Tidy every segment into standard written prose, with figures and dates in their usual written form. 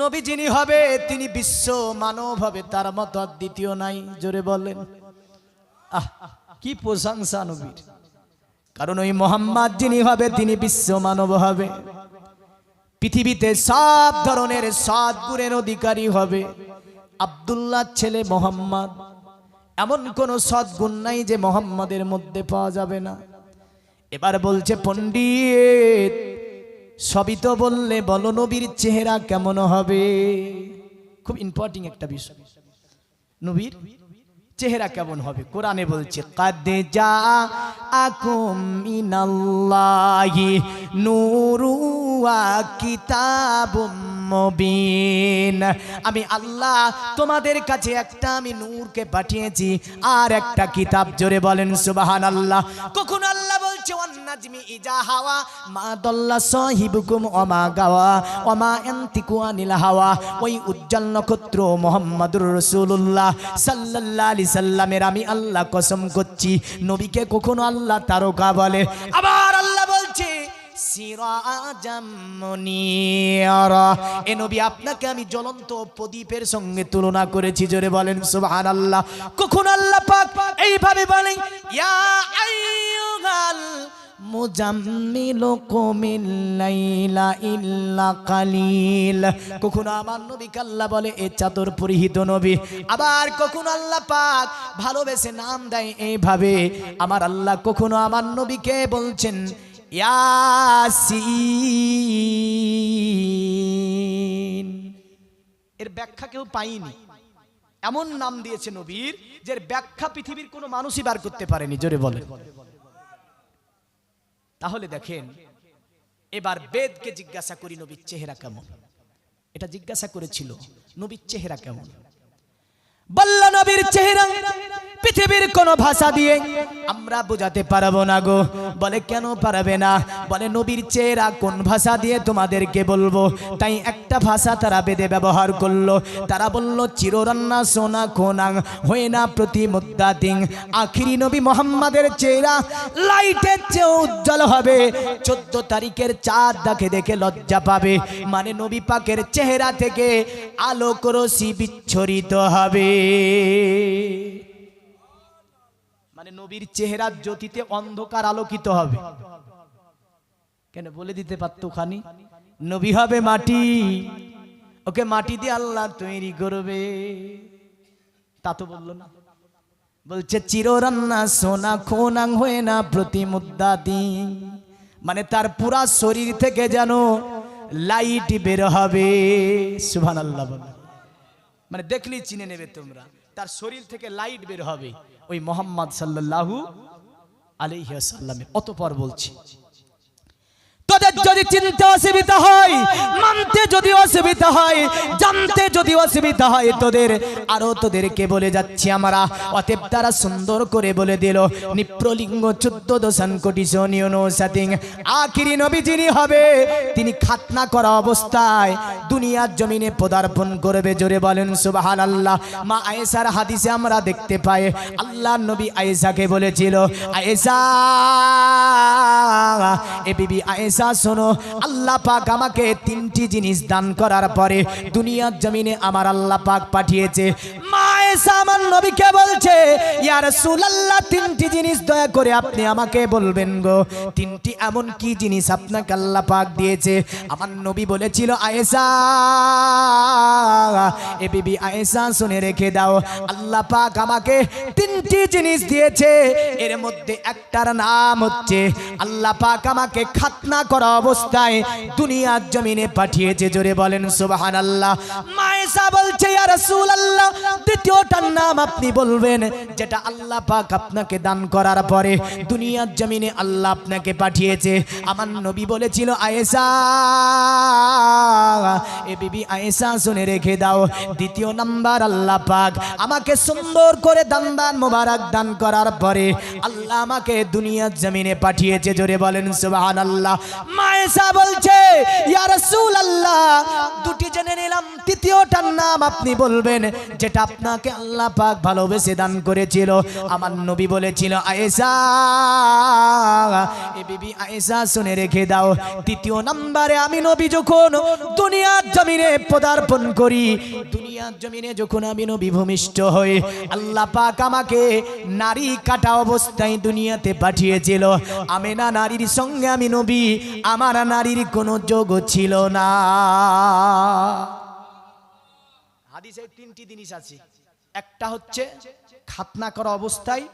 নবী যিনি হবে তিনি বিশ্ব মানব হবে, তার মতো আর দ্বিতীয় নাই। জোরে বলেন আহ, কি প্রশংসা নবীর। কারণ ওই মোহাম্মদ যিনি হবে তিনি বিশ্ব মানব হবে, পৃথিবীতে সব ধরনের সদ্গুণের অধিকারী হবে। আব্দুল্লাহ ছেলে মোহাম্মদ, এমন কোন সদ্গুণ নাই যে মোহাম্মদের মধ্যে পাওয়া যাবে না। এবার বলছে পণ্ডিত, সবই তো বললে, বলো নবীর চেহারা কেমন হবে। খুব ইম্পর্টেন্ট একটা বিষয়, নবীর চেহারা কেমন হবে। কোরআনে বলছে কাদ জাআকুম মিনাল্লাহি নূরু ওয়া কিতাবুম মুবিন। আমি আল্লাহ তোমাদের কাছে একটা আমি নূরকে পাঠিয়েছি আর একটা কিতাব। জোরে বলেন সুবহানাল্লাহ। কখন আল্লাহ বলছে ওয়ান নাজমি ইজা হাওয়া মা দাল্লা সাহিবুকুম ওয়া মা গাওয়া ওয়া মা ইয়ানতিকু আনিল হাওয়া। ওই উজ্জ্বল নক্ষত্র মুহাম্মদুর রাসূলুল্লাহ সাল্লাল্লাহু আলাইহি সাল্লামের আমি আল্লাহ কসম করছি, নবীকে কখনো আল্লাহ তারকা বলে। আবার আল্লাহ বলছে সিরাজাম মুনিরা, এ নবী আপনাকে আমি জ্বলন্ত প্রদীপের সঙ্গে তুলনা করেছি। জোরে বলেন সুবহানাল্লাহ। কখন আল্লাহ পাক এইভাবে বলেন ইয়া আইয়ুহাল মুজাম্মিলু কুমিল লাইলা ইল্লা কালিল। কখনো আমার নবীকে আল্লাহ বলে এ চাদর পরিহিত নবী। আবার কখনো আল্লাহ পাক ভালোবেসে নাম দেয় এইভাবে। আমার আল্লাহ কখনো আমার নবীকে বলছেন ইয়াসিন। এর ব্যাখ্যা কেউ পায়নি, এমন নাম দিয়েছে নবীর যে ব্যাখ্যা পৃথিবীর কোনো মানুষই বার করতে পারেনি। জোরে বলে। তাহলে দেখেন, এবার বেদকে জিজ্ঞাসা করি নবীর চেহারা কেমন। এটা জিজ্ঞাসা করেছিল নবীর চেহারা কেমন। বলল নবীর চেহারা পৃথিবীর কোন ভাষা দিয়ে আমরা বোঝাতে পারবো না গো। বলে কেন পারবে না? বলে নবীর চেহারা কোন ভাষা দিয়ে তোমাদেরকে বলবো। তাই একটা ভাষা তারা বেদে ব্যবহার করলো। তারা বলল চিররান্না সোনা খোনাং হয়ে না প্রতি মুদ্দাতিং। আখিরি নবী মোহাম্মদের চেহারা লাইটের চেয়ে উজ্জ্বল হবে। 14 তারিখের চাঁদ দেখে লজ্জা পাবে। মানে নবী পাকের চেহারা থেকে আলোক রশ্মি বিচ্ছরিত হবে। মানে নবীর চেহারার জ্যোতিতে অন্ধকার আলোকিত হবে। কেন বলে দিতে পারতো খানি, নবী হবে মাটি, ওকে মাটি দিয়ে আল্লাহ তৈরি করবে। তা তো বললো না, বলছে চিররান্না সোনা খোনাং হয়ে না প্রতি মুদ্দাতি। মানে তার পুরা শরীর থেকে যেন লাইট বের হবে। সুবহানাল্লাহ বলে। মানে দেখলেই চিনে নেবে তোমরা, তার শরীর থেকে লাইট বের হবে ওই মুহাম্মদ সাল্লাল্লাহু আলাইহি ওয়াসাল্লামের। অতঃপর বলছি তোদের যদি চিনতে অসুবিধা হয়, মানতে যদি অসুবিধা হয়, জানতে যদি অসুবিধা হয় তোদের, আরো তোদেরকে বলে যাচ্ছি আমরা। অতএব তারা সুন্দর করে বলে দিল নিপ্রলিঙ্গ 14 দশান কোটি সোনিয়নো সাতিং। আখিরি নবী যিনি হবে তিনি খাতনা করা অবস্থায় দুনিয়ার জমিনে পদার্পণ করবে। জোরে বলেন সুবহানাল্লাহ। মা আয়েশার হাদিসে আমরা দেখতে পাই আল্লাহর নবী আয়েশাকে বলেছিল, আয়েশা, এ বিবি আয়েশা শোনো, আল্লাহ পাক আমাকে 3টি জিনিস দান করার পরে দুনিয়ার জমিনে আমার আল্লাহ পাক পাঠিয়েছে। মা আয়েশা আমার নবীকে বলছে ইয়া রাসূলুল্লাহ 3টি জিনিস দয়া করে আপনি আমাকে বলবেন গো, 3টি এমন কি জিনিস আপনাকে আল্লাহ পাক দিয়েছে। আমার নবী বলেছিল আয়েশা, এ বিবি আয়েশা শুনে রেখে দাও, আল্লাহ পাক আমাকে 3টি জিনিস দিয়েছে। এর মধ্যে একটার নাম হচ্ছে আল্লাহ পাক আমাকে খাতনা করা অবস্থায় দুনিয়ার জমিনে পাঠিয়েছে। জোরে বলেন সুবহানাল্লাহ। মা আয়েশা বলছে ইয়া রাসূলুল্লাহ দ্বিতীয়টার নাম আপনি বলবেন যেটা আল্লাহ পাক আপনাকে দান করার পরে দুনিয়ার জমিনে আল্লাহ আপনাকে পাঠিয়েছে। আমার নবী বলেছিল আয়েশা, এ বিবি আয়েশা শুনে রেখে দাও, দ্বিতীয় নাম্বার আল্লাহ পাক আমাকে সুন্দর করে দান মোবারক দান করার পরে আল্লাহ আমাকে দুনিয়ার জমিনে পাঠিয়েছে। জোরে বলেন সুবহানাল্লাহ। মা আয়েশা বলছে ইয়া রাসূলুল্লাহ দুটি জেনে নিলাম, তৃতীয়টার নাম আপনি বলবেন যেটা আপনাকে আয়েশাকে আল্লাহ পাক ভালোবেসে দান করেছিল। আমার নবী বলেছিল, আয়েশা, এ বিবি আয়েশা শুনে রেখে দাও, তৃতীয় নম্বরে আমি নবী যখন দুনিয়ার জমিনে পদার্পণ করি, দুনিয়ার জমিনে যখন আমি নবী ভূমিষ্ঠ হই, আল্লাহ পাক আমাকে নারী কাটা অবস্থায় দুনিয়াতে পাঠিয়েছিল। আমেনা নারীর সঙ্গে আমি নবী, আমার নারীর কোনো যোগ ছিল না। হাদিসে তিনটি জিনিস আছে, একটা হচ্ছে খাতনা করা অবস্থায়,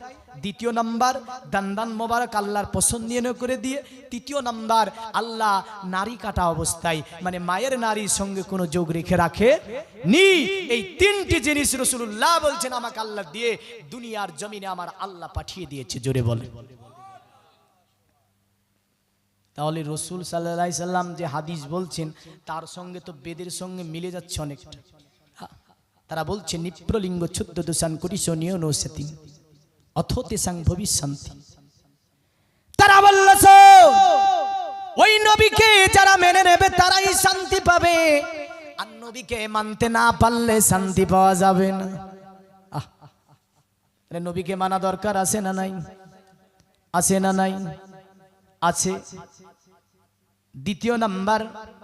দ্বিতীয় নাম্বার দান্দান মোবারক আল্লাহর পছন্দ করে দিয়ে, তৃতীয় নাম্বার আল্লাহ নারী কাটা অবস্থায়, মানে মায়ের নারীর সঙ্গে কোনো যোগ রাখে নি। এই তিনটি জিনিস রাসূলুল্লাহ বলছেন আমাকে আল্লাহ দিয়ে দুনিয়ার জমিনে আমার আল্লাহ পাঠিয়ে দিয়েছে। জোরে বলে। তাহলে রাসূল সাল্লাল্লাহু আলাইহি সাল্লাম যে হাদিস বলছেন তার সঙ্গে তো বেদের সঙ্গে মিলে যাচ্ছে অনেকটা। তারা বলছে নিপ্রলিঙ্গ ছুদ্দ দোষান করিশনীয় নৌসেতি অথতে সাং ভবিষ্যন্তি। তারা বলল ওই নবীকে যারা মেনে নেবে তারাই শান্তি পাবে, আর নবীকে মানতে না পারলে শান্তি পাওয়া যাবে না। নবীকে মানা দরকার আছে না নাই? আছে না নাই? আছে। দ্বিতীয় নাম্বার,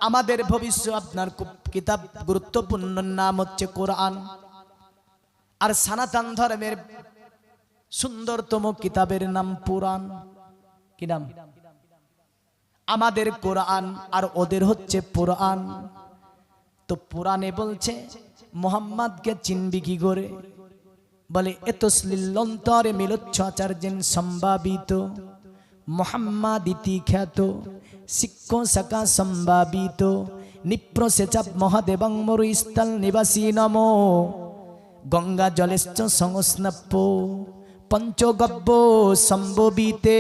আমাদের ভবিষ্যৎ আপনার কিতাব গুরুত্বপূর্ণ নাম হচ্ছে কোরআন, আর সনাতন ধর্মের সুন্দরতম কিতাবের নাম পুরাণ। কি নাম? আমাদের কোরআন আর ওদের হচ্ছে পুরাণ। তো পুরাণে বলছে মুহাম্মদকে চিনবি কি করে? বলে এতসলিলন্তরে মিলচ্ছ আচার্যেন সম্ভাবিত মোহাম্মদ ইতি খ্যাত শিক্ষ শাখা সম্ভাবিত নিপ্রসেচাপ মহাদেবং মরুস্থল নিবাসী নমো গঙ্গা জলেশ্চ সংস্নপ্য পঞ্চগব্য সম্ভবিতে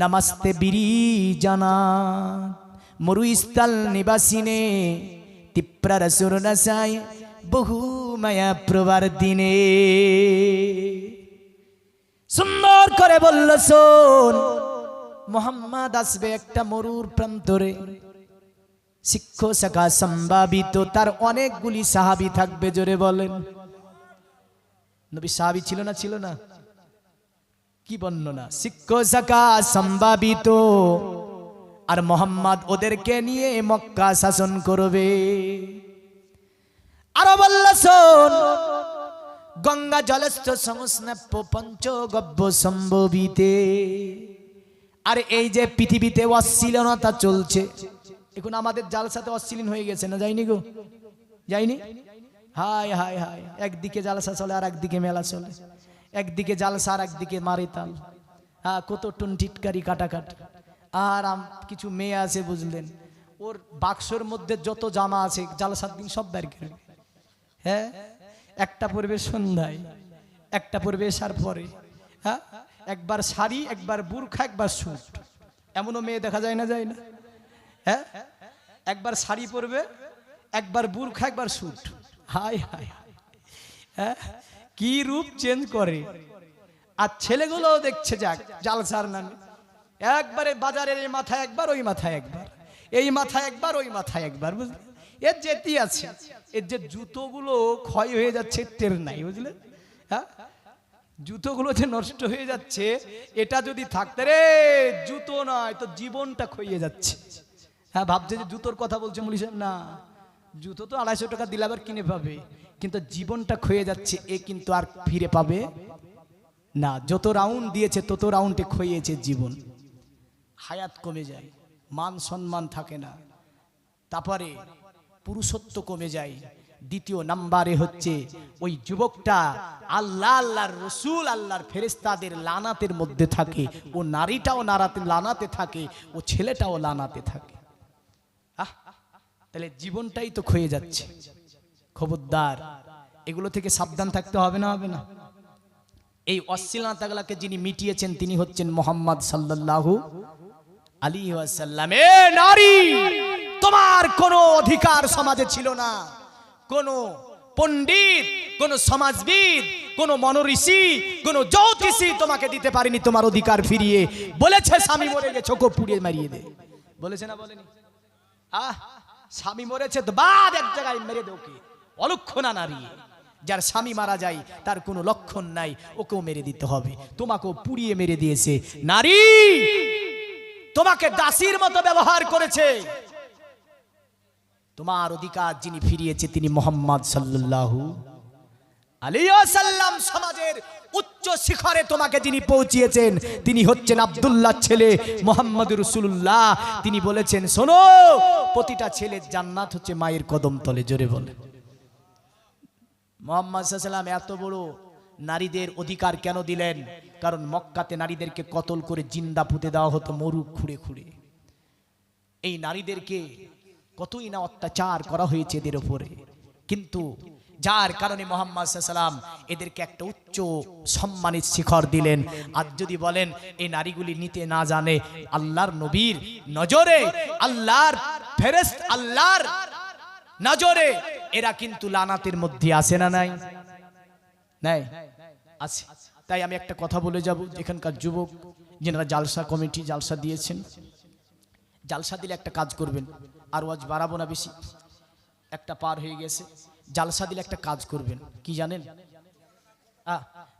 নমস্তে বিরিজানা মরুস্থল নিবাসিনে তিপ্ররসুর রসায় বহু মায়া প্রবর্তিনে। সুন্দর করে বলল, শোন, মোহাম্মদ আসবে একটা মরুর প্রান্তরে, শিক্ষ শাখা সম্ভাবিত, তার অনেকগুলি সাহাবী থাকবে। জোরে বলেন। নবী সাহাবী ছিল না? ছিল না? কি বর্ণনা! শিক্ষ শাখা সম্ভাবিত, আর মোহাম্মদ ওদেরকে নিয়ে মক্কা শাসন করবে। আরো বলল, শোন, গঙ্গা জলস্থ সংস্নপ্য পঞ্চগব্য সম্ভবিতে। আর এই যে পৃথিবীতে অশ্লীলতা চলছে, এখন আমাদের জালসাতে অশ্লীল হয়ে গেছে না? যায়নি গো? যায়নি? হায় হায় হায়, একদিকে জালসা চলে আর একদিকে মেলা চলে, একদিকে জালসা আর একদিকে মারে তাল। হ্যাঁ, কত টুন টিটকারি কাটাকাটি। আর কিছু মেয়ে আছে, বুঝলেন, ওর বাক্সর মধ্যে যত জামা আছে জালসার দিন সব বের করবে। হ্যাঁ, একটা পরবে সন্ধ্যায়, একটা পরবে এসার পরে। হ্যাঁ, একবার শাড়ি, একবার বুরখা, একবার স্যুট। এমনও মেয়ে দেখা যায় না? যায় না? হ্যাঁ, একবার শাড়ি পরবে, একবার বুরখা, একবার স্যুট। হায় হায়, হ্যাঁ, কি রূপ চেঞ্জ করে। আর ছেলেগুলো দেখছে যাক জালসার নামে, একবারে বাজারের এই মাথায় একবার, ওই মাথায় একবার, এই মাথায় একবার, ওই মাথায় একবার। বুঝলেন? এর যেটি আছে, এর যে জুতোগুলো ক্ষয় হয়ে যাচ্ছে টের নাই। বুঝলেন? হ্যাঁ, জুতোগুলো যে নষ্ট হয়ে যাচ্ছে, এটা যদি থাকতে রে জুতো নয় তো জীবনটা ক্ষয়ে যাচ্ছে। হ্যাঁ, ভাবছে যে জুতোর কথা বলছে মৌলী সাহেব। না, জুতো তো 250 টাকা দিলে আবার কিনে পাবে, কিন্তু জীবনটা ক্ষয়ে যাচ্ছে, এ কিন্তু আর ফিরে পাবে না। যত রাউন্ড দিয়েছে তত রাউন্ডে ক্ষয়েছে জীবন, হায়াত কমে যায়, মান সম্মান থাকে না, তারপরে পুরুষত্ব কমে যায়। দ্বিতীয় নাম্বারে হচ্ছে ওই যুবকটা আল্লাহ, আল্লাহর রসুল, আল্লাহর ফেরেশতাদের লানাতের মধ্যে থাকে, ও নারীটাও লানাতে থাকে, ও ছেলেটাও লানাতে থাকে। তাহলে জীবনটাই তো ক্ষয়ে যাচ্ছে। খবরদার, এগুলো থেকে সাবধান থাকতে হবে না? হবে না? এই অশ্লীলতাগুলোকে যিনি মিটিয়েছেন তিনি হচ্ছেন মুহাম্মদ সাল্লাল্লাহু আলাইহি ওয়াসাল্লাম। এ নারী, তোমার কোনো অধিকার সমাজে ছিল না। কোন পণ্ডিত, কোন সমাজবিদ, কোন মনোঋষি, কোন জ্যোতিষী তোমাকে দিতে পারেনি তোমার অধিকার ফিরিয়ে। বলেছে স্বামী মরে গেছে, ওকে পুড়িয়ে মারিয়ে দে, বলেছে না? বলেনি? স্বামী মরেছে তো বাদ এক জায়গায় মেরে দে ওকে। অলক্ষণা নারী, যার স্বামী মারা যায়, তার কোনো লক্ষণ নাই, ওকেও মেরে দিতে হবে। তোমাকেও পুড়িয়ে মেরে দিয়েছে। নারী তোমাকে দাসীর মতো ব্যবহার করেছে। তোমার অধিকার যিনি ফিরিয়েছে তিনি মুহাম্মদ সাল্লাল্লাহু আলাইহি ওয়াসাল্লাম। সমাজের উচ্চ শিখরে তোমাকে যিনি পৌঁছিয়েছেন তিনি হচ্ছেন আব্দুল্লাহ ছেলে মুহাম্মদ রাসূলুল্লাহ। তিনি বলেছেন, শোনো, প্রতিটা ছেলের জান্নাত হচ্ছে মায়ের কদম তলে। জোরে বলে। মুহাম্মদ সাল্লাল্লাহু আলাইহি ওয়াসাল্লাম এত বড় নারীদের অধিকার কেন দিলেন? কারণ মক্কাতে নারীদেরকে কতল করে জিন্দা পুঁতে দেওয়া হতো মরু খুঁড়ে খুঁড়ে। এই নারীদেরকে কতই না অত্যাচার করা হয়েছে এদের উপরে, কিন্তু যার কারণে মুহাম্মদ সাল্লাল্লাহু আলাইহি ওয়াসাল্লাম এদেরকে একটা উচ্চ সম্মানিত শিখর দিলেন। আজ যদি বলেন এই নারীগুলি নিতে না জানে, আল্লাহর নবীর নজরে, আল্লাহর ফেরেশতা, আল্লাহর নজরে এরা কিন্তু লানাতের মধ্যে আসে না? নাই নাই আছে। তাই আমি একটা কথা বলে যাব, এখানকার যুবক যারা জালসা কমিটি জালসা দিয়েছেন, জালসা দিলে একটা কাজ করবেন, আর ওয়াজ বাড়াবো না বেশি, একটা পার হয়ে গেছে। জালসা দিলে একটা কাজ করবেন, কি জানেন?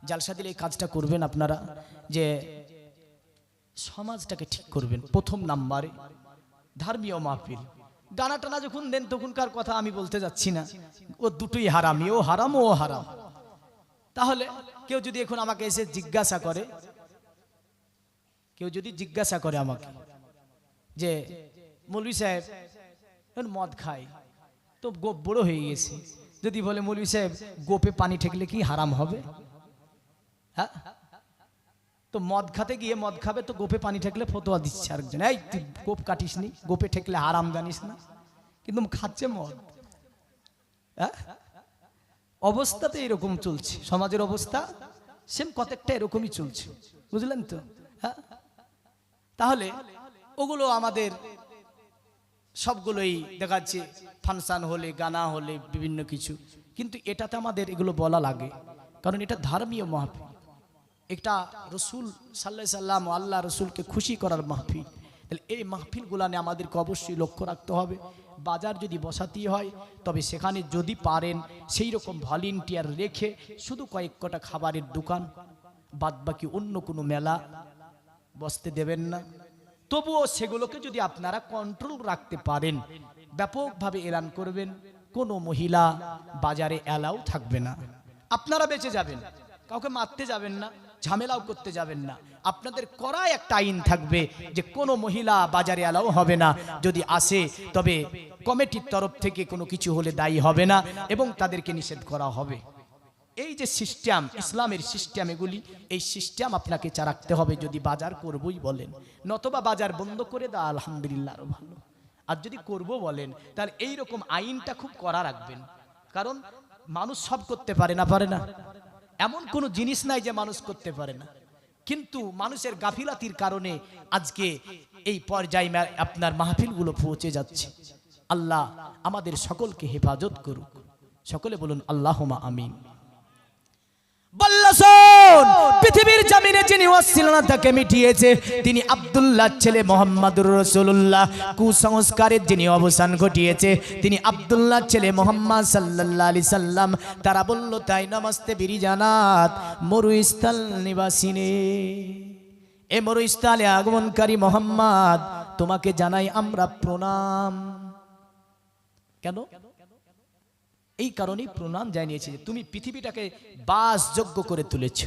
জালসা দিলে এই কাজটা করবেন আপনারা, যে সমাজটাকে ঠিক করবেন। প্রথম নাম্বারে ধর্মীয় মাহফিল। গানা টানা যখন দেন তখনকার কথা আমি বলতে যাচ্ছি না, ও দুটোই হারামি, ও হারাম ও হারাম। তাহলে কেউ যদি এখন আমাকে এসে জিজ্ঞাসা করে, কেউ যদি জিজ্ঞাসা করে আমাকে যে মৌলভী সাহেব মদ খায় তো গোপ বড় হয়ে গেছে, যদি বলে মৌলভী সাহেব গোপে পানি ঠেকলে কি হারাম হবে? হ্যাঁ, তো মদ খাতে গিয়ে মদ খাবে তো গোপে পানি ঠেকলে ফতোয়া দিচ্ছে আরেকজন, এই তুই গোপ কাটিস নি, গোপে ঠেকলে হারাম জানিস না, কিন্তু খাচ্ছে মদ। হ্যাঁ, অবস্থাতে এরকম চলছে, সমাজের অবস্থা সেম কতটা এরকমই চলছে, বুঝলেন তো? হ্যাঁ, তাহলে ওগুলো আমাদের সবগুলোই দেখাচ্ছে ফাংশন হলে, গানা হলে, বিভিন্ন কিছু, কিন্তু এটাতে আমাদের এগুলো বলা লাগে, কারণ এটা ধর্মীয় মাহফিল, এটা রসুল সাল্লাল্লাহু আলাইহি সাল্লাম, আল্লাহ রসুলকে খুশি করার মাহফিল। তাহলে এই মাহফিলগুলো নিয়ে আমাদেরকে অবশ্যই লক্ষ্য রাখতে হবে। বাজার যদি বসাতে হয় তবে সেখানে যদি পারেন সেই রকম ভলেন্টিয়ার রেখে শুধু কয়েক কটা খাবারের দোকান, বাদ বাকি অন্য কোনো মেলা বসতে দেবেন না। তবুও সেগুলোকে যদি আপনারা কন্ট্রোল রাখতে পারেন, ব্যাপকভাবে এলান করবেন, কোনো মহিলা বাজারে এলাও থাকবে না, আপনারা বেঁচে যাবেন, কাউকে মারতে যাবেন না, ঝামেলাও করতে যাবেন না। আপনাদের করায় একটা আইন থাকবে যে কোনো মহিলা বাজারে এলাও হবে না, যদি আসে তবে কমিটির তরফ থেকে কোনো কিছু হলে দায়ী হবে না এবং তাদেরকে নিষেধ করা হবে। এই যে সিস্টেম, ইসলামের সিস্টেম, এগুলি এই সিস্টেম আপনাকে রাখতে হবে যদি বাজার করবই বলেন, নতবা বাজার বন্ধ করে দাও, আলহামদুলিল্লাহ আরো ভালো। আর যদি করব বলেন তাহলে এই রকম আইনটা খুব কড়া রাখবেন, কারণ মানুষ সব করতে পারে না, পারে না, এমন কোনো জিনিস নাই যে মানুষ করতে পারে না, কিন্তু মানুষের গাফিলাতির কারণে আজকে এই পর্যায়ে আপনার মাহফিলগুলো পৌঁছে যাচ্ছে। আল্লাহ আমাদের সকলকে হেফাজত করুক, সকলে বলুন আল্লাহুম্মা আমিন। পৃথিবীর জমিনে যিনি অশ্লীলতাকে মিটিয়েছে তিনি আব্দুল্লাহ ছেলে মুহাম্মদুর রাসূলুল্লাহ। কুসংস্কারের যিনি অবসান ঘটিয়েছে তিনি আব্দুল্লাহ ছেলে মুহাম্মদ সাল্লাল্লাহু আলাইহি সাল্লাম। তারা বলল, তাই নমস্তে বিরিজানাত মরুস্থল নিবাসিনে, এ মরুস্থলে আগমনকারী মুহাম্মদ তোমাকে জানাই আমরা প্রণাম। কেন? এই কারণেই প্রণাম জানিয়েছে যে তুমি পৃথিবীটাকে বাসযোগ্য করে তুলেছ,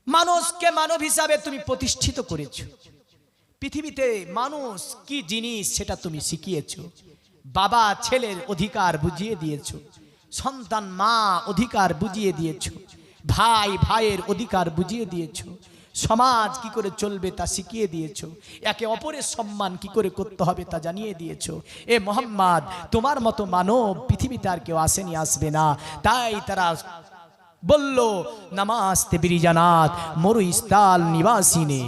মানুষকে মানব হিসাবে তুমি প্রতিষ্ঠিত করেছ, পৃথিবীতে মানুষ কি জিনিস সেটা তুমি শিখিয়েছ, বাবা ছেলের অধিকার বুঝিয়ে দিয়েছ, সন্তান মা অধিকার বুঝিয়ে দিয়েছ, ভাই ভাইয়ের অধিকার বুঝিয়ে দিয়েছ, সমাজ কি করে চলবে তা শিখিয়ে দিয়েছো, একে অপরের সম্মান কি করে করতে হবে তা জানিয়ে দিয়েছো। এ মুহাম্মদ, তোমার মতো মানব পৃথিবীতে আর কেউ আসেনি, আসবে না। তাই তারা বলল, নামাস্তে বিরিজানাত মরুস্থল নিবাসিনে,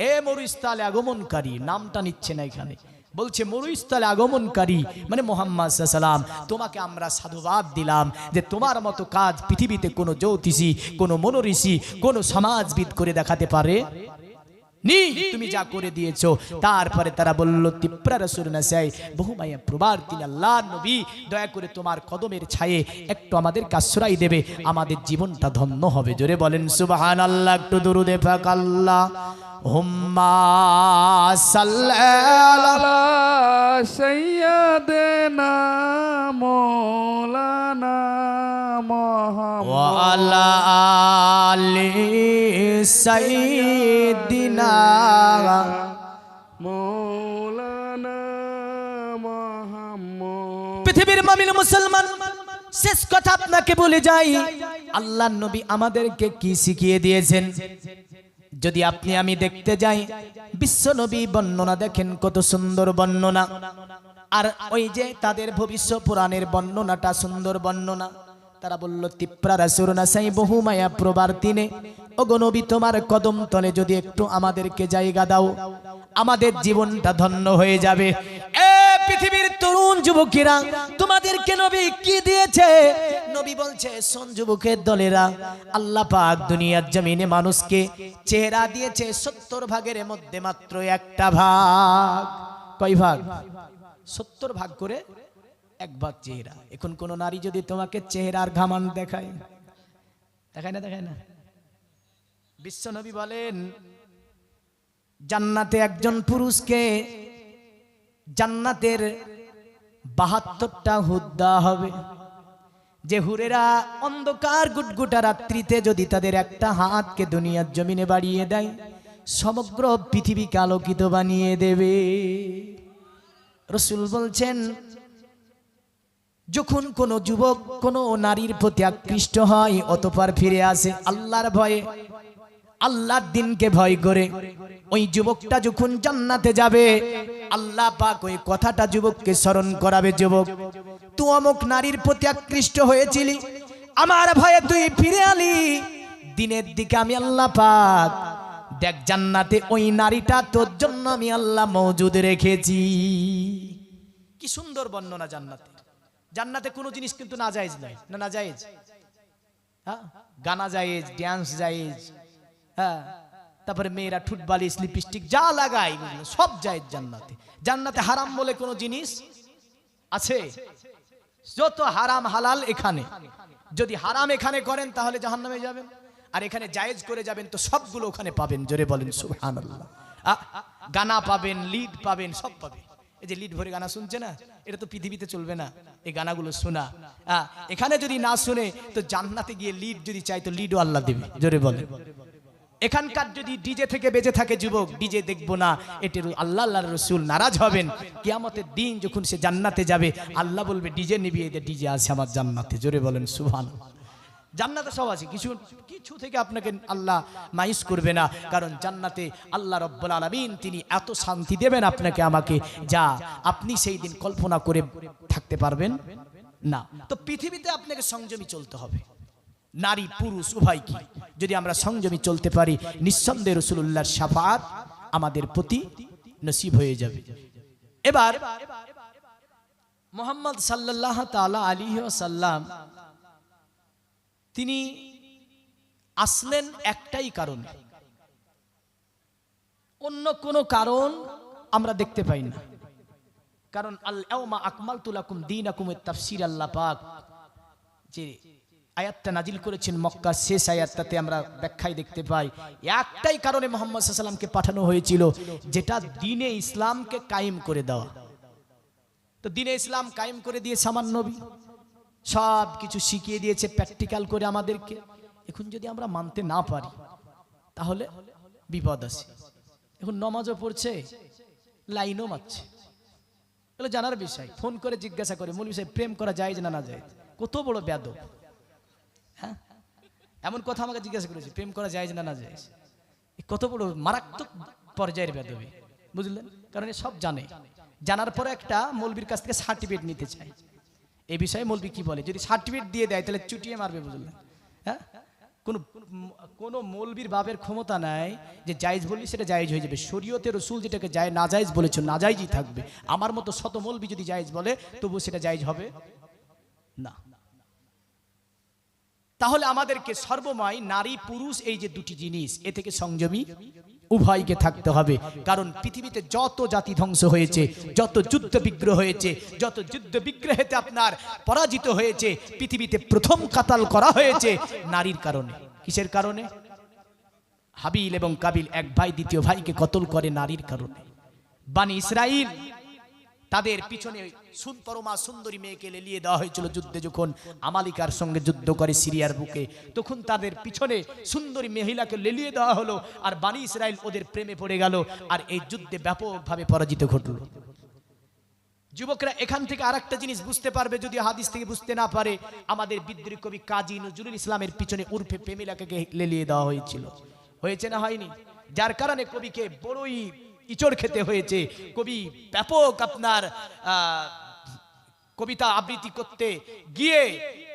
এ মরুস্থলে আগমনকারী, নামটা নিচ্ছে না এখানে, বলছে মরুস্থলে আগমনকারী মানে মুহাম্মদ সাল্লাল্লাহু আলাইহি সাল্লাম, তোমাকে আমরা সাধুবাদ দিলাম যে তোমার মতো কাজ পৃথিবীতে কোনো জ্যোতিষী, কোনো মনোঋষি, কোনো সমাজবিদ করে দেখাতে পারে নি তুমি যা করে দিয়েছো। তারপরে তারা বলল তিপ্রা রাসূল নাসাই বহু মায়া প্রবার তিনি আল্লাহর নবী, দয়া করে তোমার কদমের ছায়ে একটু আমাদেরকে আশ্রয় দেবে, আমাদের জীবনটা ধন্য হবে। জোরে বলেন সুবহানাল্লাহ। একটু দুরুদে পাক আল্লাহুম্মা সাল্লি আলা সাইয়্যিদিনা মাওলানা মুহাম্মদ ওয়া আলা আলি সাইয়্যিদিনা মাওলানা মুহাম্মদ। পৃথিবীর মুমিন মুসলমান, শেষ কথা আপনাকে বলে যাই, আল্লাহর নবী আমাদেরকে কি শিখিয়ে দিয়েছেন। যদি আপনি আমি দেখতে যাই, বিশ্ব নবী বর্ণনা দেখেন কত সুন্দর বর্ণনা। আর ওই যে তাদের ভবিষ্য পুরাণের বর্ণনাটা সুন্দর বর্ণনা। তারা বলল তিপ্রা রাসূল নাসাই বহু মায়া প্রবার তিনে, ওগো নবী তোমার কদম তলে যদি একটু আমাদেরকে জায়গা দাও, আমাদের জীবনটা ধন্য হয়ে যাবে। এ পৃথিবীর তরুণ যুবকেরা, তোমাদেরকে নবী কি দিয়েছে? নবী বলছে শোন যুবকের দলেরা, আল্লাহ পাক দুনিয়ার জমিনে মানুষকে চেহারা দিয়েছে 70 ভাগের মধ্যে মাত্র একটা ভাগ। কয় ভাগ? 70 ভাগ করে এক ভাগ চেহারা। এখন কোন নারী যদি তোমাকে চেহারার ঘামান দেখায়, দেখায় না? দেখায় না? বিশ্ব নবী বলেন জান্নাতে একজন পুরুষকে জান্নাতের 72টা হুর দেওয়া হবে। যে হুরেরা অন্ধকার গুটগুটা রাত্রিতে যদি তাদের একটা হাতকে দুনিয়ার জমিনে বাড়িয়ে দেয়, সমগ্র পৃথিবীকে আলোকিত বানিয়ে দেবে। রাসূল বলছেন যখন কোন যুবক কোন নারীর প্রতি আকৃষ্ট হয়, অতঃপর ফিরে আসে আল্লাহর ভয়ে, আল্লাহর দিনকে ভয় করে, ওই যুবকটা যখন জান্নাতে যাবে, আল্লাহ পাক ওই কথাটা যুবককে স্মরণ করাবে, যুবক তুই অমুক নারীর প্রতি আকৃষ্ট হয়েছিলি, আমার ভয়ে তুই ফিরে আলি, দিনের দিকে আমি আল্লাহ পাক দেখ জান্নাতে ওই নারীটা তোর জন্য আমি আল্লাহ মওজুদ রেখেছি। কি সুন্দর বর্ণনা জান্নাতে। জান্নাতে কোনো জিনিস কিন্তু নাজায়েজ নয়, না নাজায়েজ? হ্যাঁ, গানা জায়েজ, ড্যান্স জায়েজ, হ্যাঁ, তারপরে মেয়েরা ঠুটবালিশ লিপস্টিক যা লাগায় সব জায়েজ জান্নাতে। জান্নাতে হারাম বলে কোনো জিনিস আছে? যত হারাম হালাল এখানে। যদি হারাম এখানে করেন তাহলে জাহান্নামে যাবেন, আর এখানে জায়েজ করে যাবেন তো সবগুলো ওখানে পাবেন। জোরে বলেন সুবহানাল্লাহ। গানা পাবেন, লিড পাবেন, সব পাবেন। এই যে লিড ভরে গানা শুনছে না, এটা তো পৃথিবীতে চলবে না এই গানাগুলো শোনা। এখানে যদি না শুনে তো জান্নাতে গিয়ে লিড যদি চাই তো লিডও আল্লাহ দেবে। জোরে বলেন। এখানকার যদি ডিজে থেকে বেঁচে থাকে যুবক, ডিজে দেখবো না, এটার আল্লাহ আল্লাহর রাসূল নারাজ হবেন। কিয়ামতের দিন যখন সে জান্নাতে যাবে, আল্লাহ বলবে ডিজে নিবিয়ে দে, ডিজে আছে আমার জান্নাতে। জোরে বলেন সুবহানাল্লাহ। জান্নাতে সব আছে, কিছু থেকে আপনাকে আল্লাহ মাইস করবে না, কারণ জান্নাতে আল্লাহ রব্বুল আলামিন তিনি এত শান্তি দেবেন আপনাকে আমাকে, যা আপনি সেই দিন কল্পনা করে থাকতে পারবেন না। তো পৃথিবীতে আপনাকে সংযমী চলতে হবে, নারী পুরুষ উভয় কি। যদি আমরা সংযমী চলতে পারি, নিঃসন্দেহে রাসূলুল্লাহর শাফাআত আমাদের প্রতি নসিব হয়ে যাবে। এবার মুহাম্মদ সাল্লাল্লাহু তাআলা আলাইহি ওয়াসাল্লাম তিনি আসলেন একটাই কারণ, অন্য কোনো কারণ আমরা দেখতে পাই না। কারণ আল ইয়াউমা আকমালতু লাকুম দীনাকুম এর তাফসীর আল্লাহ পাক যে আয়াতটা নাজিল করেছেন মক্কার শেষ আয়াতটাতে আমরা ব্যাখ্যায় দেখতে পাই, একটাই কারণে মুহাম্মদ সাল্লাল্লাহু আলাইহি ওয়াসাল্লামকে পাঠানো হয়েছিল, যেটা দ্বীনে ইসলামকে কায়েম করে দেওয়া। তো দ্বীনে ইসলাম কায়েম করে দিয়েছে আমার নবী, সব কিছু শিখিয়ে দিয়েছে প্র্যাকটিক্যাল করে আমাদেরকে। এখন যদি আমরা মানতে না পারি তাহলে বিপদ আছে। এখন নামাজও পড়ছে, লাইনও মারছে, এগুলো জানার বিষয়। ফোন করে জিজ্ঞাসা করে মৌলভী সাহেব প্রেম করা যায় না যায়? কত বড় বেয়াদব! হ্যাঁ, এমন কথা আমাকে জিজ্ঞাসা করেছে, প্রেম করা যায় না যায়? কত বড় মারাত্মক পর্যায়ের বেয়াদবি, বুঝলেন? কারণ এ সব জানে, জানার পরে একটা মৌলবীর কাছ থেকে সার্টিফিকেট নিতে চায়। এই বিষয়ে মৌলবী কি বলে, যদি সার্টিফিকেট দিয়ে দেয় তাহলে চুটিয়ে মারবে, বুঝলেন? হ্যাঁ, কোন মৌলবীর বাপের ক্ষমতা নাই যে জায়েজ বললি সেটা জায়েজ হয়ে যাবে। শরীয়তে রাসূল যেটাকে নাজায়েজ বলেছে নাজায়েজই থাকবে। আমার মতো শত মৌলবী যদি জায়েজ বলে তবু সেটা জায়েজ হবে না। তাহলে আমাদেরকে সর্বময় নারী পুরুষ এই যে দুটি জিনিস, এ থেকে সংযমী উভয়কে থাকতে হবে। কারণ পৃথিবীতে যত জাতি ধ্বংস হয়েছে, যত যুদ্ধ বিগ্রহ হয়েছে, যত যুদ্ধ বিগ্রহেতে আপনার পরাজিত হয়েছে, পৃথিবীতে প্রথম কাতাল করা হয়েছে নারীর কারণে। কিসের কারণে? হাবিল এবং কাবিল এক ভাই দ্বিতীয় ভাইকে কতল করে নারীর কারণে। বানি ইসরাইল তাদের পিছনে পরমা সুন্দরী মেয়েকে লেলিয়ে দেওয়া হয়েছিল যুদ্ধে, যখন আমালিকার সঙ্গে যুদ্ধ করে সিরিয়ার বুকে, তখন তাদের পিছনে সুন্দরী মহিলাকে লেলিয়ে দেওয়া হলো, আর বানি ইসরাইল ওদের প্রেমে পড়ে গেল, আর এই যুদ্ধে ব্যাপকভাবে পরাজিত ঘটল। যুবকরা এখান থেকে আরেকটা জিনিস বুঝতে পারবে, যদি হাদিস থেকে বুঝতে না পারে, আমাদের বিদ্রোহী কবি কাজী নজরুল ইসলামের পিছনে উর্ফে প্রেমিলাকে লেলিয়ে দেওয়া হয়েছিল। হয়েছে না হয়নি? যার কারণে কবিকে বড়ই ইচড় খেতে হয়েছে। কবি ব্যাপক আপনার কবিতা আবৃত্তি করতে গিয়ে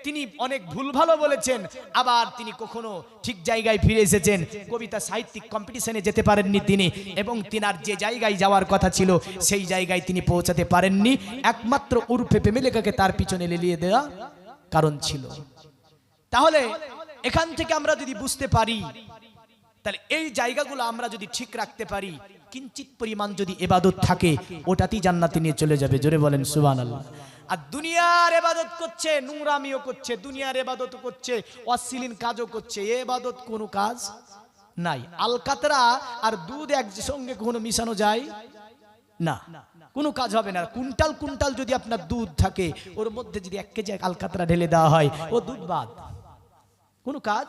তিনি অনেক ভুল ভালো বলেছেন, আবার তিনি কখনো ঠিক জায়গায় ফিরে এসেছেন। কবিতা সাহিত্যিক কম্পিটিশনে যেতে পারেননি তিনি, এবং তিনার যে জায়গায় যাওয়ার কথা ছিল সেই জায়গায় তিনি পৌঁছাতে পারেননি, একমাত্র উর্ফে প্রেমিকাকে তার পিছনে লেলিয়ে দেওয়া কারণ ছিল। তাহলে এখান থেকে আমরা যদি বুঝতে পারি, তাহলে এই জায়গাগুলো আমরা যদি ঠিক রাখতে পারি, কিঞ্চিত পরিমাণ যদি ইবাদত থাকে, ওটাতেই জান্নাতে নিয়ে চলে যাবে। জোরে বলেন সুবহানাল্লাহ। আর দুনিয়ার ইবাদত করছে, নোংরামিও করছে, দুনিয়ার ইবাদত করছে, অশ্লীল কাজও করছে, এ ইবাদত কোনো কাজ নাই। আলকাতরা আর দুধ একসঙ্গে কখনো মিশানো যায় না, কোনো কাজ হবে না। কুইন্টাল কুইন্টাল যদি আপনার দুধ থাকে, ওর মধ্যে যদি 1 কেজি আলকাতরা ঢেলে দেওয়া হয়, ও দুধ বাদ, কোনো কাজ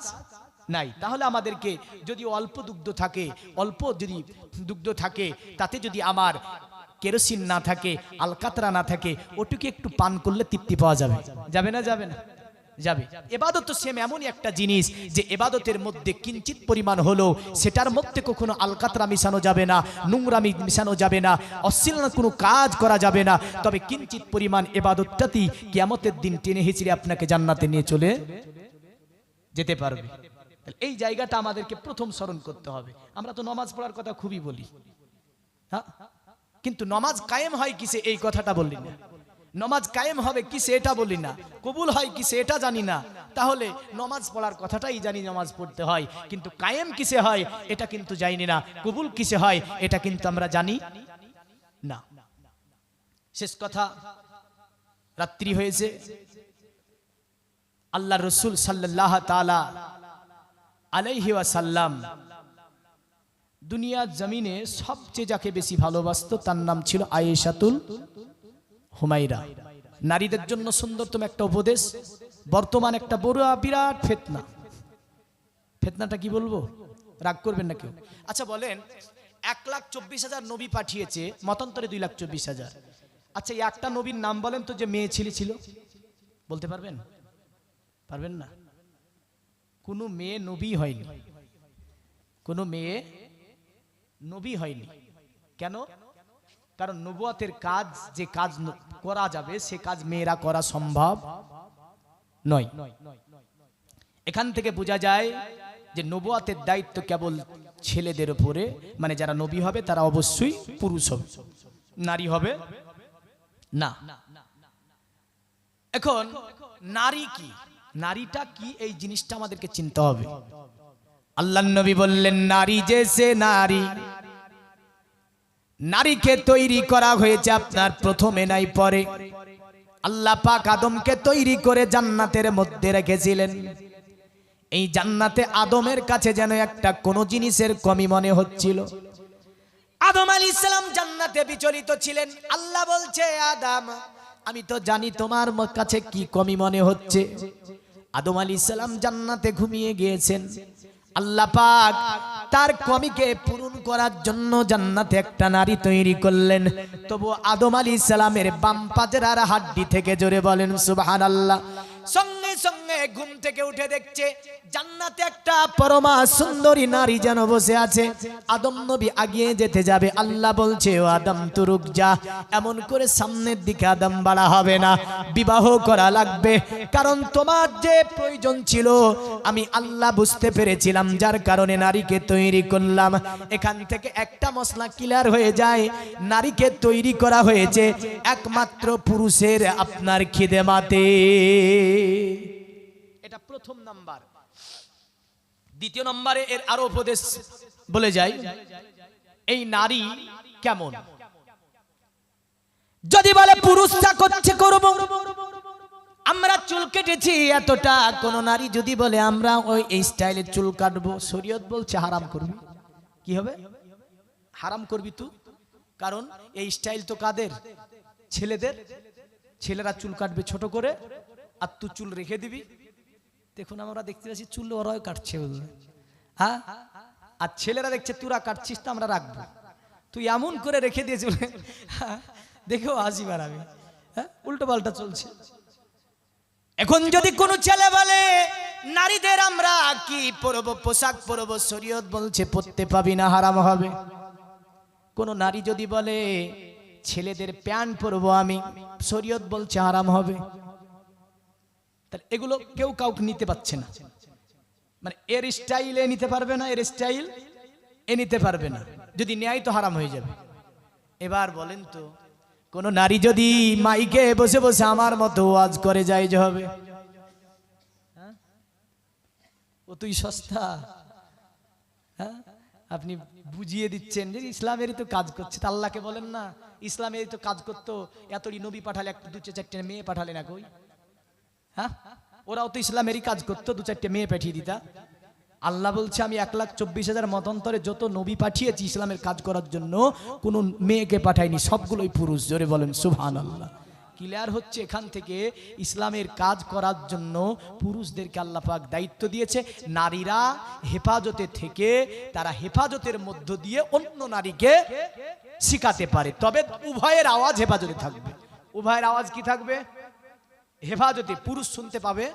নাই। তাহলে আমাদেরকে যদি অল্প দুগ্ধ থাকে, অল্প যদি দুগ্ধ থাকে, তাতে যদি আমার কেরোসিন না থাকে, আলকাতরা না থাকে, ওটুকু একটু পান করলে তৃপ্তি পাওয়া যাবে। যাবে না? যাবে না? যাবে। এবাদত তো সেম এমনই একটা জিনিস যে এবাদতের মধ্যে কিঞ্চিত পরিমাণ হলো, সেটার মধ্যে কখনো আলকাতরা মিশানো যাবে না, নোংরামি মিশানো যাবে না, অশ্লীল কোনো কাজ করা যাবে না। তবে কিঞ্চিত পরিমাণ এবাদতটাতেই কিয়ামতের দিন টেনে হিচড়ে আপনাকে জান্নাতে নিয়ে চলে যেতে পারবে। এই জায়গাটা আমাদেরকে প্রথম স্মরণ করতে হবে। আমরা তো নামাজ পড়ার কথা খুবই বলি, হ্যাঁ, কিন্তু নামাজ কায়েম হয় কিসে এই কথাটা বলি না। নামাজ কায়েম হবে কিসে এটা বলি না। কবুল হয় কিসে এটা জানি না। তাহলে নামাজ পড়ার কথাটাই জানি, নামাজ পড়তে হয়, কিন্তু কায়েম কিসে হয় এটা কিন্তু জানি না। কবুল কিসে হয় এটা কিন্তু আমরা জানি না। শেষ কথা, রাত্রি হয়েছে, আল্লাহ রসুল সাল্লাল্লাহু তাআলা আলাইহি ওয়াসাল্লাম দুনিয়ার জমিনে সবচেয়ে যাকে বেশি ভালোবাসতো তার নাম ছিল আয়েশাতুল হুমাইরা। নারীদের জন্য সুন্দরতম একটা উপদেশ। বর্তমান একটা বড় বিরাট ফিতনা। ফিতনাটা কি বলবো, রাগ করবেন না কেউ? আচ্ছা বলেন, 1,24,000 নবী পাঠিয়েছে, মতান্তরে 2,24,000। আচ্ছা এই একটা নবীর নাম বলেন তো যে মেয়ে ছেলে ছিল, বলতে পারবেন? পারবেন না। কোনো মেয়ে নবী হয়নি, কোনো মেয়ে নবী হয়নি। কেন? কারণ নবুয়তের কাজ, যে কাজ করা যাবে সে কাজ মেয়েরা করা সম্ভব নয়। এখান থেকে বোঝা যায় যে নবুয়তের দায়িত্ব কেবল ছেলেদের উপরে, মানে যারা নবী হবে তারা অবশ্যই পুরুষ হবে, নারী হবে না। এখন নারী কি, নারীটা কি, এই জিনিসটা আমাদেরকে চিনতে হবে। আল্লাহর নবী বললেন, নারী যে সে নারী, নারীকে তৈরি করা হয়েছে আপনার প্রথমে নাই পরে। আল্লাহ পাক আদমকে তৈরি করে জান্নাতের মধ্যে রেখেছিলেন। এই জান্নাতে আদমের কাছে যেন একটা কোনো জিনিসের কমি মনে হচ্ছিল। আদম আলাইহিস সালাম জান্নাতে বিচলিত ছিলেন। আল্লাহ বলছে, আদম আমি তো জানি তোমার কাছে কি কমি মনে হচ্ছে। আদম আলাইহিস সালাম জান্নাতে ঘুমিয়ে গিয়েছেন। আল্লাহ পাক তার কমিকে পূরণ করার জন্য জান্নাতে একটা নারী তৈরি করলেন। তবু আদম আলাইহিস সালামের বাম পাজরার হাড্ডি থেকে, জোরে বলেন সুবহানাল্লাহ, সঙ্গে সঙ্গে ঘুম থেকে উঠে দেখছে জান্নাতে একটা পরমা সুন্দরী নারী যেন বসে আছে। আদম নবী আগিয়ে যেতে যাবে, আল্লাহ বলছে, ও আদম তুরুক যা, এমন করে সামনের দিকে আদম বাড়া হবে না, বিবাহ করা লাগবে। কারণ তোমার যে প্রয়োজন ছিল আমি আল্লাহ বুঝতে পেরেছিলাম, যার কারণে নারীকে তৈরি করলাম। এখান থেকে একটা মশলা ক্লিয়ার হয়ে যায়, নারীকে তৈরি করা হয়েছে একমাত্র পুরুষের আপনার খিদমাতে। এটা প্রথম নাম্বার। দ্বিতীয় নম্বরে এর আরো উপদেশ বলে যাই এই নারী কেমন। যদি বলে পুরুষটা করছে করব, আমরা চুল কেটেছি এতটা, কোন নারী যদি বলে আমরা ওই এই স্টাইলে চুল কাটবো, শরীয়ত বলছে হারাম করবি। কি হবে? হারাম করবি তুই। কারণ এই স্টাইল তো কাদের? ছেলেদের। ছেলেরা চুল কাটবে ছোট করে, আর তুই চুল রেখে দিবি। দেখুন আমরা দেখতে পাচ্ছি চুল ওরাও কাটছে, হ্যাঁ, আর ছেলেরা দেখছে তোরা কাটছিস তো আমরা রাখবো, তুই এমন করে রেখে দিয়ে চলে, দেখেও হাসি মারাবে। হ্যাঁ, উল্টো পাল্টা চলছে। এখন যদি কোনো ছেলে বলে নারীদের আমরা কি পরবো, পোশাক পরবো, শরীয়ত বলছে পরতে পাবি না, হারাম হবে। কোন নারী যদি বলে ছেলেদের প্যান্ট পরবো আমি, শরীয়ত বলছে হারাম হবে। তাহলে এগুলো কেউ কাউকে নিতে পারছে না, মানে এর স্টাইল এ নিতে পারবে না, এর স্টাইল এ নিতে পারবে না। যদি ন্যায় তো হারাম হয়ে যাবে। এবার বলেন তো কোন নারী যদি মাইকে বসে বসে আমার মতো ওয়াজ করে যায় যে হবে? ও তুই সস্তা। হ্যাঁ, আপনি বুঝিয়ে দিচ্ছেন যে ইসলামেরই তো কাজ করছে। তা আল্লাহকে বলেন না ইসলামেরই তো কাজ করতো, এতই নবী পাঠালে, একটা 2-4টা মেয়ে পাঠালে না কই? হ্যাঁ, ওরাও তো ইসলামেরই কাজ করতো, 2-4টে মেয়ে পাঠিয়ে দিতা। আল্লাহ বলছে আমি 1,24,000 মতান্তরে যত নবী পাঠিয়েছি ইসলামের কাজ করার জন্য, কোন মেয়েকে পাঠাইনি, সবগুলোই পুরুষ। জোরে বলেন সুবহানাল্লাহ। ক্লিয়ার হচ্ছে এখান থেকে ইসলামের কাজ করার জন্য পুরুষদেরকে আল্লাহ পাক দায়িত্ব দিয়েছে। নারীরা হেফাজতে থেকে তারা হেফাজতের মধ্য দিয়ে অন্য নারীকে শিখাতে পারে, তবে উভয়ের আওয়াজ হেফাজতে থাকবে। উভয়ের আওয়াজ কি থাকবে? হেফাজতে। পুরুষ শুনতে পাবে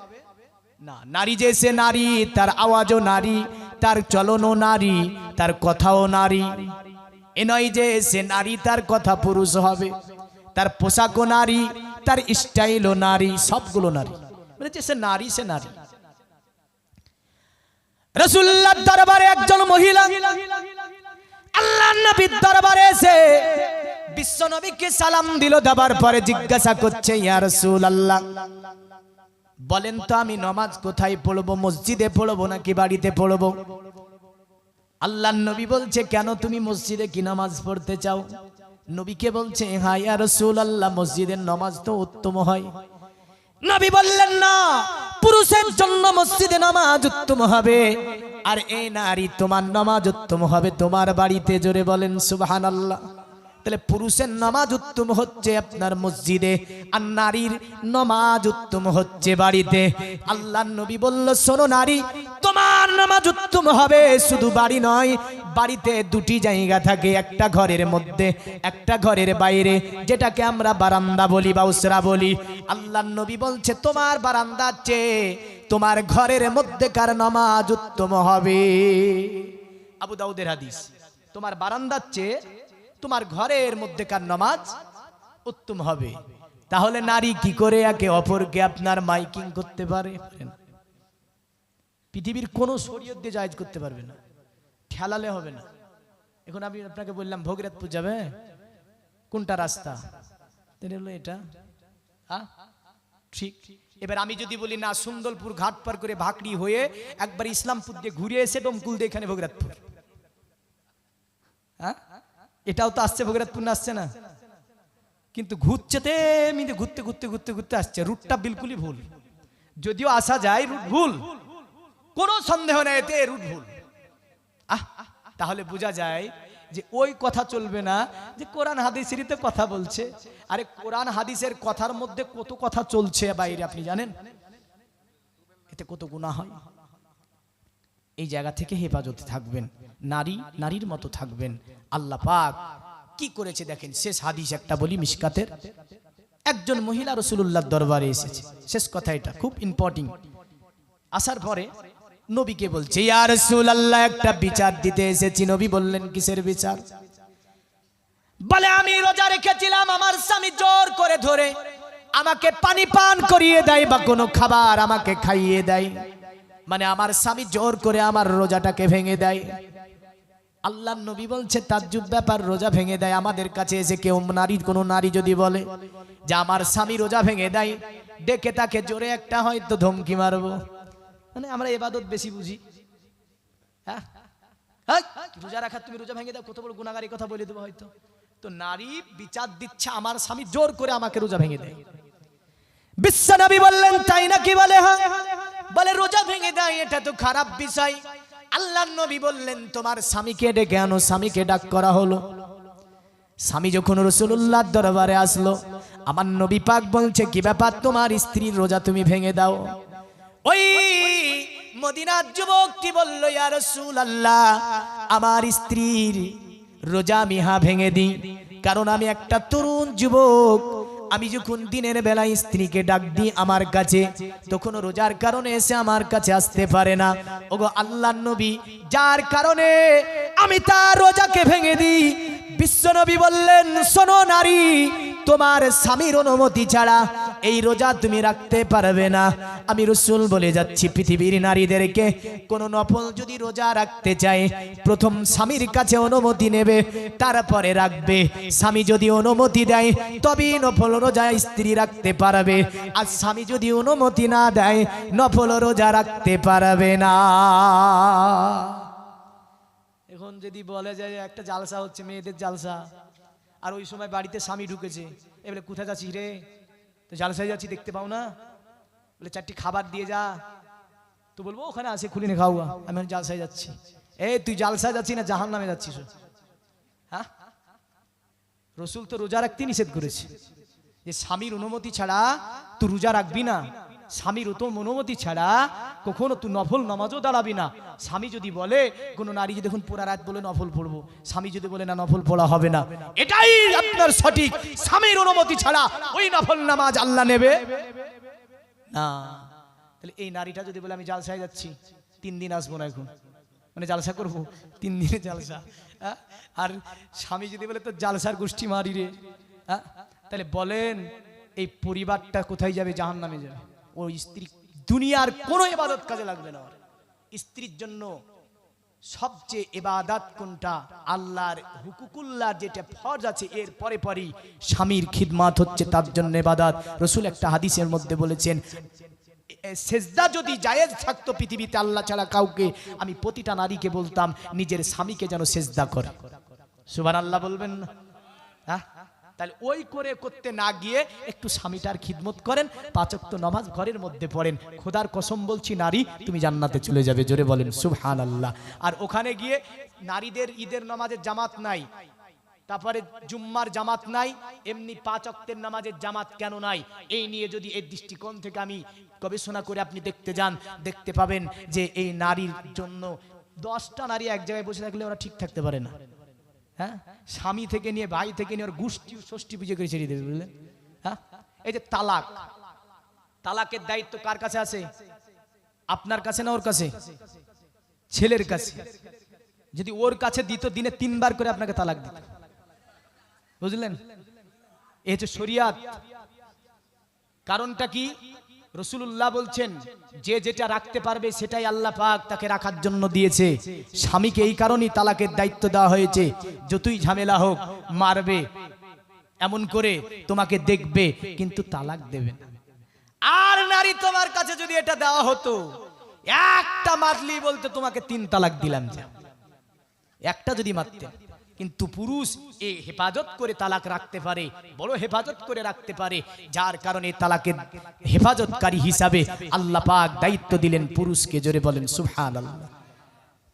না। নারী যে সে নারী, তার আওয়াজও নারী, তার চলনও নারী, তার কথাও নারী। এ নয় যে সে নারী তার কথা পুরুষ হবে, তার পোশাকও নারী, তার স্টাইলও নারী, সবগুলো নারী। মানে যে সে নারী, সে নারী। রাসূলুল্লাহর দরবারে একজন মহিলা আল্লাহর নবীর দরবারে এসে বিশ্ব নবীকে সালাম দিল। দেবার পরে জিজ্ঞাসা করছে, ইয়া রাসূলুল্লাহ বলেন তো আমি নামাজ কোথায় পড়বো, মসজিদে পড়বো নাকি বাড়িতে পড়বো? আল্লাহর নবী বলছে, কেন তুমি মসজিদে কি নামাজ পড়তে চাও? নবীকে বলছে, হ্যাঁ ইয়া রাসূলুল্লাহ মসজিদের নামাজ তো উত্তম হয়। নবী বললেন, না, পুরুষের জন্য মসজিদে নামাজ উত্তম হবে, আর এই নারী তোমার নামাজ উত্তম হবে তোমার বাড়িতে। জোরে বলেন সুবহানাল্লাহ। তাহলে পুরুষের নামাজ উত্তম হচ্ছে আপনার মসজিদে, আর নারীর নামাজ উত্তম হচ্ছে বাড়িতে। আল্লাহর নবী বলল, শোনো নারী, তোমার নামাজ উত্তম হবে শুধু বাড়ি নয়, বাড়িতে দুটি জায়গা থাকে, একটা ঘরের মধ্যে, একটা ঘরের বাইরে, যেটাকে আমরা বারান্দা বলি বা উসরা বলি। আল্লাহর নবী বলছে, তোমার বারান্দার চেয়ে তোমার ঘরের মধ্যেকার নামাজ উত্তম হবে। আবু দাউদের হাদিস। তোমার বারান্দার চেয়ে তোমার ঘরের মধ্যেকার নামাজ উত্তম হবে। তাহলে নারী কি করে একে অপরকে আপনার মাইকিং করতে পারে? পৃথিবীর কোন শরীয়ত দিয়ে জায়েজ করতে পারবে না, ঠেলালে হবে না। এখন আমি আপনাকে বললাম ভগীরথপুর যাবে, কোনটা রাস্তা? এটা ঠিক। এবার আমি যদি বলি না, সুন্দরপুর ঘাট পার করে ভাকড়ি হয়ে একবার ইসলামপুর দিয়ে ঘুরে এসে ডমকুল দিয়ে এখানে ভগীরথপুর, হ্যাঁ এটাও তো আসছে, ভগীরথপুর না আসছে না? কিন্তু ঘুরছে ঘুরতে ঘুরতে ঘুরতে ঘুরতে আসছে, রুটটা বিলকুলই ভুল। যদিও আসা যায়, রুট ভুল, কোনো সন্দেহ নেই এতে, রুট ভুল। তাহলে বোঝা যায় যে ওই কথা চলবে না যে কোরআন হাদিসেরই তো কথা বলছে। আরে কোরআন হাদিসের কথার মধ্যে কত কথা চলছে বাইরে, আপনি জানেন? এতে কত গুনাহ হয়। এই জায়গা থেকে হেফাজতে থাকবেন, নারী নারীর মতো থাকবেন। আল্লাহ পাক কি করেছে দেখেন। শেষ হাদিস একটা বলি মিশকাতের। একজন মহিলা রাসূলুল্লাহর দরবারে এসেছে, শেষ কথা এটা খুব ইম্পর্টেন্ট। আসার পরে নবীকে বলছে, ইয়া রাসূলুল্লাহ একটা বিচার দিতে এসেছি। নবী বললেন, কিসের বিচার? বলে, আমি রোজা রেখেছিলাম, আমার স্বামী জোর করে ধরে আমাকে পানি পান করিয়ে দেয় বা কোনো খাবার আমাকে খাইয়ে দেয়, মানে আমার স্বামী জোর করে আমার রোজাটাকে ভেঙে দেয়। আল্লাহর নবী বলছে, তাজ্জুব ব্যাপার, রোজা ভেঙে দেয়। আমাদের কাছে এসে কেউ নারী, কোনো নারী যদি বলে যে আমার স্বামী রোজা ভেঙে দেয়, ডেকে তাকে জোরে একটা হয়তো ধমকি মারবো। মানে আমরা ইবাদত বেশি বুঝি, হ্যাঁ হ্যাঁ, রোজা রাখা, তুমি রোজা ভেঙে দাও, কত বড় গুনাহগারের কথা বলে দেবো হয়তো। তো নারী বিচার দিচ্ছে, আমার স্বামী জোর করে আমাকে রোজা ভেঙে দেয়। বিশ্বনবী বললেন তাই নাকি? বলে হ্যাঁ। বলে রোজা ভেঙে দেয়, এটা তো খারাপ বিষয়। আল্লাহর নবী বললেন তোমার স্বামীকে ডেকে আনো। স্বামীকে ডাক করা হলো। স্বামী যখন রাসূলুল্লাহর দরবারে আসলো, আমার নবী পাক বলছে কি ব্যাপার, তোমার স্ত্রীর রোজা তুমি ভেঙে দাও। ওই মদিনার যুবকটি বলল ইয়া রাসূলুল্লাহ, আমার স্ত্রীর রোজা আমি ভেঙে দিই, কারণ আমি একটা তরুণ যুবক। আমি যখন দিনের বেলায় স্ত্রীকে ডাক দিই আমার কাছে, তখন রোজার কারণে এসে আমার কাছে আসতে পারে না। ওগো আল্লাহর নবী, যার কারণে আমি তার রোজাকে ভেঙে দিই। বিশ্বনবী বললেন শোনো নারী, তোমার স্বামীর অনুমতি ছাড়া এই রোজা তুমি রাখতে পারবে না। আমি রাসূল বলে যাচ্ছি পৃথিবীর নারীদেরকে, কোন নফল যদি রোজা রাখতে চায়, প্রথম স্বামীর কাছে অনুমতি নেবে, তারপরে রাখবে। স্বামী যদি অনুমতি দেয় তবেই নফল রোজা স্ত্রী রাখতে পারবে, আর স্বামী যদি অনুমতি না দেয় নফল রোজা রাখতে পারবে না। এখন যদি বলে যে একটা জালসা হচ্ছে, মেয়েদের জালসা, আর ওই সময় বাড়িতে স্বামী ঢুকেছে, এবারে কোথায় যাচ্ছিস রে? তো জালসায় যাচ্ছি, দেখতে পাও না? বলে চারটি খাবার দিয়ে যা। তো বলবো ওখানে আসে খুলে নে খাওয়া, আমি জালসায় যাচ্ছি। তুই জালসায় যাচ্ছি না জাহান্নামে যাচ্ছিস? হ্যাঁ, রাসূল তো রোজা রাখতে নিষেধ করেছে, যে স্বামীর অনুমতি ছাড়া তুই রোজা রাখবি না। স্বামীর অনুমতি ছাড়া কখনো তুই নফল নামাজও দাঁড়াবি না। স্বামী যদি বলে, কোন নারী যদি দেখুন পুরা রাত বলে নফল পড়বো, স্বামী যদি বলে না নফল পড়া হবে না, এটাই আপনার সঠিক। স্বামীর অনুমতি ছাড়া ওই নফল নামাজ আল্লাহ নেবে না। তাহলে এই নারীটা যদি বলে আমি জালসায় যাচ্ছি, 3 দিন আসবো না, এখন মানে জালসা করবো 3 দিনে জালসা, আর স্বামী যদি বলে তো জালসার গোষ্ঠী মারি রে, তাহলে বলেন এই পরিবারটা কোথায় যাবে? জাহান্নামে যাবে। ওই স্ত্রী দুনিয়ার কোনো ইবাদত কাজে লাগবে না। স্ত্রীর জন্য সবচেয়ে ইবাদত কোনটা? আল্লাহর হুকুকুল্লাহ যেটা ফরজ আছে, এর পরে পরেই স্বামীর খিদমত হচ্ছে তার জন্য ইবাদত। রাসূল একটা হাদিসের মধ্যে বলেছেন, সেজদা যদি জায়েজ থাকতো পৃথিবীতে আল্লাহ ছাড়া কাউকে, আমি প্রতিটা নারীকে বলতাম নিজের স্বামীকে যেন সেজদা করে। সুবহানাল্লাহ বলবেন না? হ্যাঁ, তাহলে ওই করে করতে না গিয়ে একটু স্বামীটার খিদমত করেন, 5 ওয়াক্ত নামাজ ঘরের মধ্যে পড়েন। খোদার কসম বলছি নারী তুমি জান্নাতে চলে যাবে, জোরে বলেন সুবহানাল্লাহ। আর ওখানে গিয়ে নারীদের ঈদের নামাজের জামাত নাই, তারপরে জুম্মার জামাত নাই, এমনি 5 ওয়াক্তের নামাজের জামাত কেন নাই, এই নিয়ে যদি এই দৃষ্টিকোণ থেকে আমি গবেষণা করে আপনি দেখতে যান, দেখতে পাবেন যে এই নারীর জন্য 10টা নারী এক জায়গায় বসে থাকলে ওরা ঠিক থাকতে পারে না। হ্যাঁ, স্বামী থেকে নিয়ে ভাই থেকে নিয়ে ওর গোষ্ঠী ষষ্ঠী পুজো করে ছেড়ে দেবে, বুঝলেন? হ্যাঁ, এই যে তালাক, তালাকের দায়িত্ব কার কাছে আছে? আপনার কাছে না ওর কাছে? ছেলের কাছে। যদি ওর কাছে দিত, দিনে 3 বার করে আপনাকে তালাক দিত, বুঝলেন? এই হচ্ছে শরিয়াত। কারণটা কি? রাসূলুল্লাহ বলছেন যে যেটা রাখতে পারবে সেটাই আল্লাহ পাক তাকে রাখার জন্য দিয়েছে। স্বামীকে এই কারণেই তালাকের দায়িত্ব দেওয়া হয়েছে, যতই ঝামেলা হোক মারবে, এমন করে তোমাকে দেখবে, কিন্তু তালাক দেবে না। আর নারী তোমার কাছে যদি এটা দেওয়া হতো, একটা মারলি বলতে তোমাকে 3 তালাক দিলাম, যা একটা যদি মারতে। কিন্তু পুরুষ এই হেফাজত করে তালাক রাখতে পারে, বড় হেফাজত করে রাখতে পারে, যার কারণে তালাকের হেফাজতকারী হিসাবে আল্লাহ পাক দায়িত্ব দিলেন পুরুষকে, জোরে বলেন সুবহানাল্লাহ।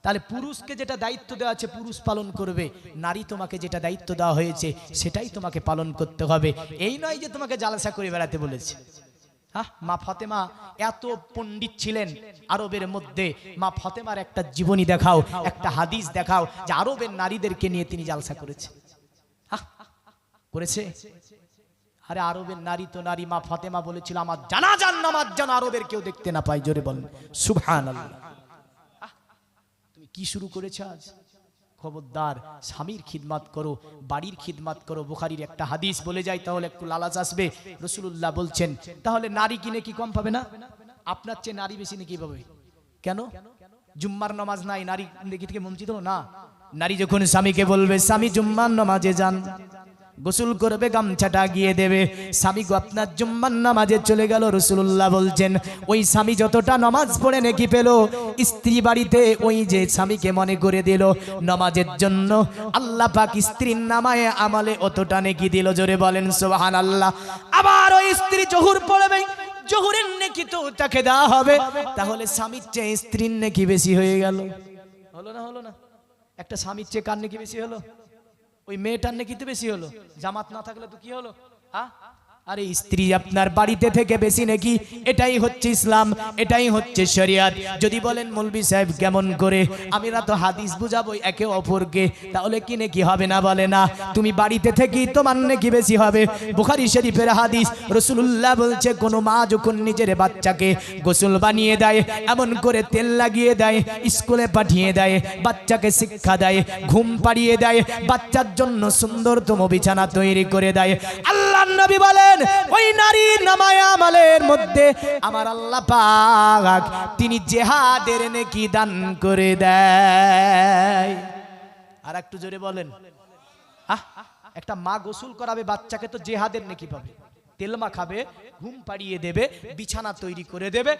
তাহলে পুরুষকে যেটা দায়িত্ব দেওয়া আছে পুরুষ পালন করবে, নারী তোমাকে যেটা দায়িত্ব দেওয়া হয়েছে সেটাই তোমাকে পালন করতে হবে। এই নয় যে তোমাকে জালসা করে বেড়াতে বলেছে। হ্যাঁ, মা ফাতেমা এত পণ্ডিত ছিলেন আরবের মধ্যে। মা ফাতেমার একটা জীবনী দেখাও, একটা হাদিস দেখাও যে আরবের নারীদেরকে নিয়ে তিনি জালসা করেছে। হ্যাঁ, করেছে? আরে আরবের নারী তো নারী। মা ফাতেমা বলেছিল আমার জানাজার নামাজ যেন আরবের কেউ দেখতে না পায়, জোরে বলেন সুবহানাল্লাহ। তুমি কি শুরু করেছো আজ? খবরদার, স্বামীর খিদমত করো, বাড়ির খিদমত করো। বুখারীর একটা হাদিস বলে যায়, তাহলে একটু লালাচ আসবে। রাসূলুল্লাহ বলছেন তাহলে নারী কিনে কি কম পাবে না? আপনার চেয়ে নারী বেশি নাকি পাবে? কেন? জুম্মার নামাজ নাই, নারী দেখি থেকে বঞ্চিত না? নারী যখন স্বামীকে বলবে স্বামী জুম্মার নামাজে যান, গোসল করবে, গামছাটা গিয়ে দেবে। স্বামী গো আপনার জুম্মার নামাজে চলে গেল, রাসূলুল্লাহ বলছেন ওই স্বামী যতটা নামাজ পড়ে নেকি পেল, স্ত্রী বাড়িতে ওই যে স্বামীকে মনে করে দিল নামাজের জন্য, আল্লাহ পাক স্ত্রীর নামায়ে আমলে অতটা নেকি দিল। জোরে বলেন সুবহানাল্লাহ। আবার ওই স্ত্রী জোহর পড়বে, জোহরের নেকি তো তাকে দেওয়া হবে। তাহলে স্বামীর চেয়ে স্ত্রীর নেকি বেশি হয়ে গেল। হলো না? হলো না? একটা স্বামীর চেয়ে কার নেকি বেশি হলো? ওই মেয়েটার নেকি তো বেশি হলো। জামাত না থাকলে তো কি হলো? আরে স্ত্রী আপনার বাড়িতে থেকে বেশি নাকি? এটাই হচ্ছে ইসলাম, এটাই হচ্ছে শরিয়ত। যদি বলেন মৌলভী সাহেব কেমন করে, আমরা তো হাদিস বুঝাবো একে অপরকে, তাহলে কি নাকি হবে না? বলে না, তুমি বাড়িতে থেকেই তোমার নাকি বেশি হবে। বুখারী শরীফের হাদিস, রাসূলুল্লাহ বলছে কোন মা যখন নিজের বাচ্চাকে গোসল বানিয়ে দেয়, এমন করে তেল লাগিয়ে দেয়, স্কুলে পাঠিয়ে দেয়, বাচ্চাকে শিক্ষা দেয়, ঘুম পাড়িয়ে দেয়, বাচ্চার জন্য সুন্দরতম বিছানা তৈরি করে দেয়, আল্লাহর নবী বলেন ওই নারী নামায়ে আমলের মধ্যে আমার আল্লাহ পাক তিনি জিহাদের নেকি দান করে দেয়। আর একটু জোরে বলেন। একটা মা গোসল করাবে বাচ্চাকে, তো জিহাদের নেকি পাবে। তেল মাখাবে, ঘুম পাড়িয়ে দেবে, বিছানা তৈরি করে দেবে।